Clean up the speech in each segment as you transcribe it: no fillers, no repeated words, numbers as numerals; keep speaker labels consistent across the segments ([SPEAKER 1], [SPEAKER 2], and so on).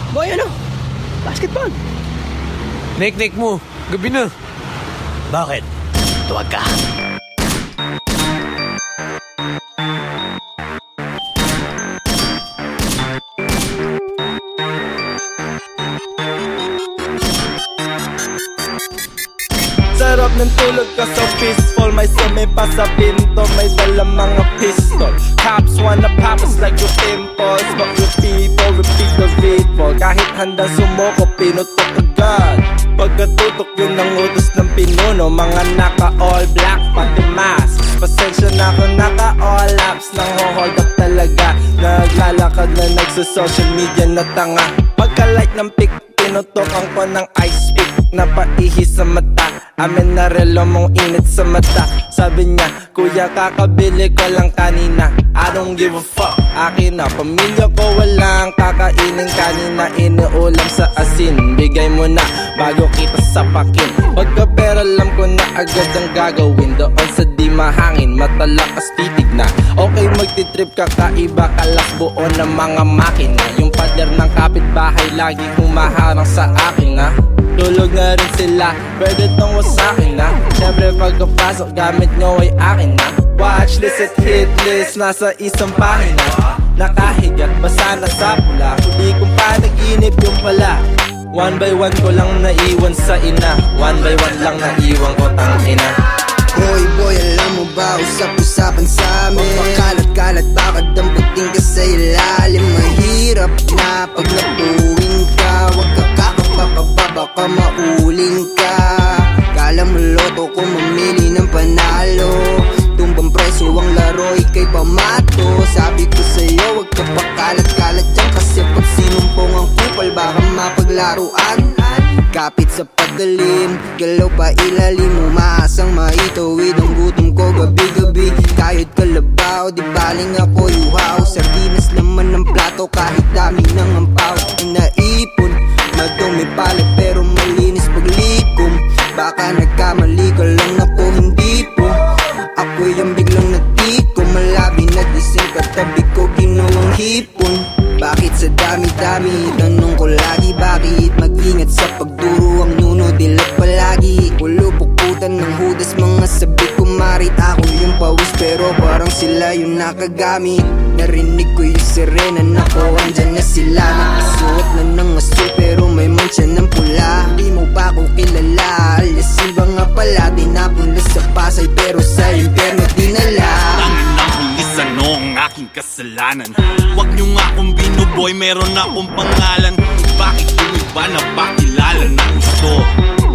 [SPEAKER 1] Boy, ano? Basketball.
[SPEAKER 2] Nek mo, gabi na.
[SPEAKER 1] Bakit? Tuwag ka.
[SPEAKER 3] Sarap ng tulog ka so peaceful. May sumi pa sa pinto, may dala mga pistol. Cops wanna pop us like your pimples, but your people repeat the ritual. Kahit handang sumuko, pinutok agad. Pagkatutok yun ang utos ng pinuno. Mga naka all black, pati mask. Pasensya na kung naka all apps. Nang hold up talaga. Naglalakad na nagsa-social media na tanga. Pagka-like ng pic, pinutokan ko ng ice pick. Napaihi sa mata, amin na relo mong init sa mata. Sabi niya, kuya kakabili ko lang kanina. I don't give a fuck, akin na. Pamilya ko walang kakainin kanina. Inuulam sa asin, bigay mo na bago kita sapakin. Pagka-pera alam ko na agad ang gagawin. Doon sa di mahangin, matalakas titig na. Okay magtitrip ka, kaiba kalas buo ng mga makina. Yung pader ng kapitbahay lagi humaharang sa akin ha. Tulog na rin sila, pwede tong wasakin na. Siyempre pagkapasok gamit nyo ay akin na. Watchlist at hitlist, nasa isang pahina. Nakahigat, basa na sa pula. Hindi kong panaginip yung pala. One by one ko lang naiwan sa ina. One by one lang naiwan ko tangina.
[SPEAKER 4] Boy, alam mo ba, usap-usapan sa amin. Pakalat-kalat, baka damputin ka sa ilalim. Mahirap na pag napuwing ka. Huwag ka kakapapaba, baka mauling ka. Kala mo loto kung mamili ng panalo. Tumbang preso ang laro, ikay pamato. Sabi ko sa'yo, huwag ka pakalat-kalat dyan. Kasi pag sinumpong ang kupal, baka mapaglaruan. Kapit sa pagdalim, galaw pa ilalim. Umaasang maitawid ang gutom ko gabi-gabi. Kahit kalabaw, di baling ako yuhaw. Sardinas naman ng plato kahit dami ng ampaw. Inaipon, madumi pala pero malinis paglikom. Baka nagkamali ka lang ako, hindi po. Ako yung biglang natiko, malabi na gising katabi ko ginawang hipon. Bakit sa dami-dami, tanong ko lagi bakit. Mag-ingat sa pagduro ang nuno, dilat palagi. Ulo pukutan ng hudas, mga sabi ko marit. Ako yung pawis pero parang sila yung nakagamit. Narinig ko yung sirena na ko, andyan na sila. Nakasuot na ng asul pero may mancha ng pula. Di mo pa ko kilala, alias Silva nga pala. Tinapunla sa Pasay pero sa impyerno dinala.
[SPEAKER 5] Tangin ng pulis, ano ang aking kasalanan? Huwag niyo nga akong binuboy, meron akong pangalan. Bakit yung iba na pakilala na gusto?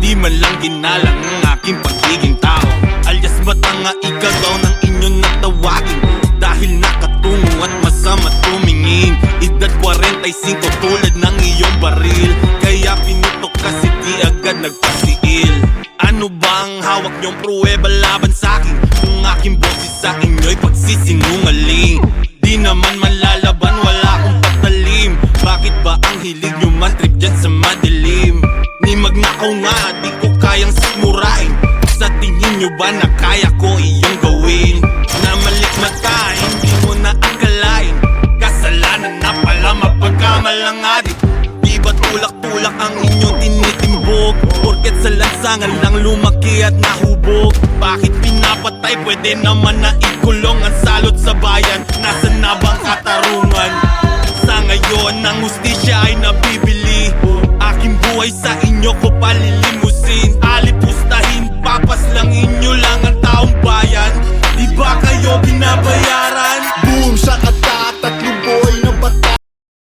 [SPEAKER 5] Di man lang ginalang ang aking pagiging tao. Alias matanga ikagaw ng inyong natawagin. Dahil nakatungo at masama tumingin. Edad 45 tulad ng iyong baril. Kaya pinutok kasi di agad nagpasiil. Ano ba ang hawak niyong pruweba laban sa'kin? Kung aking boses sa inyo'y pagsisinungaling. Di naman manlalaban, wala akong patalim. Bakit ba ang hilig nyo man-trip dyan sa madilim? Ni magnakaw nga, di ko kayang sikmurain. Sa tingin nyo ba na kaya ko iyong gawin? Na malikmata, hindi mo na akalain. Kasalanan na pala mapagkamalang adik. Di ba tulak-tulak ang inyong tinitimbog? Porket sa lansangan lang lumaki at nahubog. Bakit pinapatay? Pwede naman na ikulong. Ang salot sa bayan, nasa na bang katarungan? Sa ngayon, ang hustisya ay nabibili. Aking buhay sa inyo ko palilimusin. Alipustahin, papas lang inyo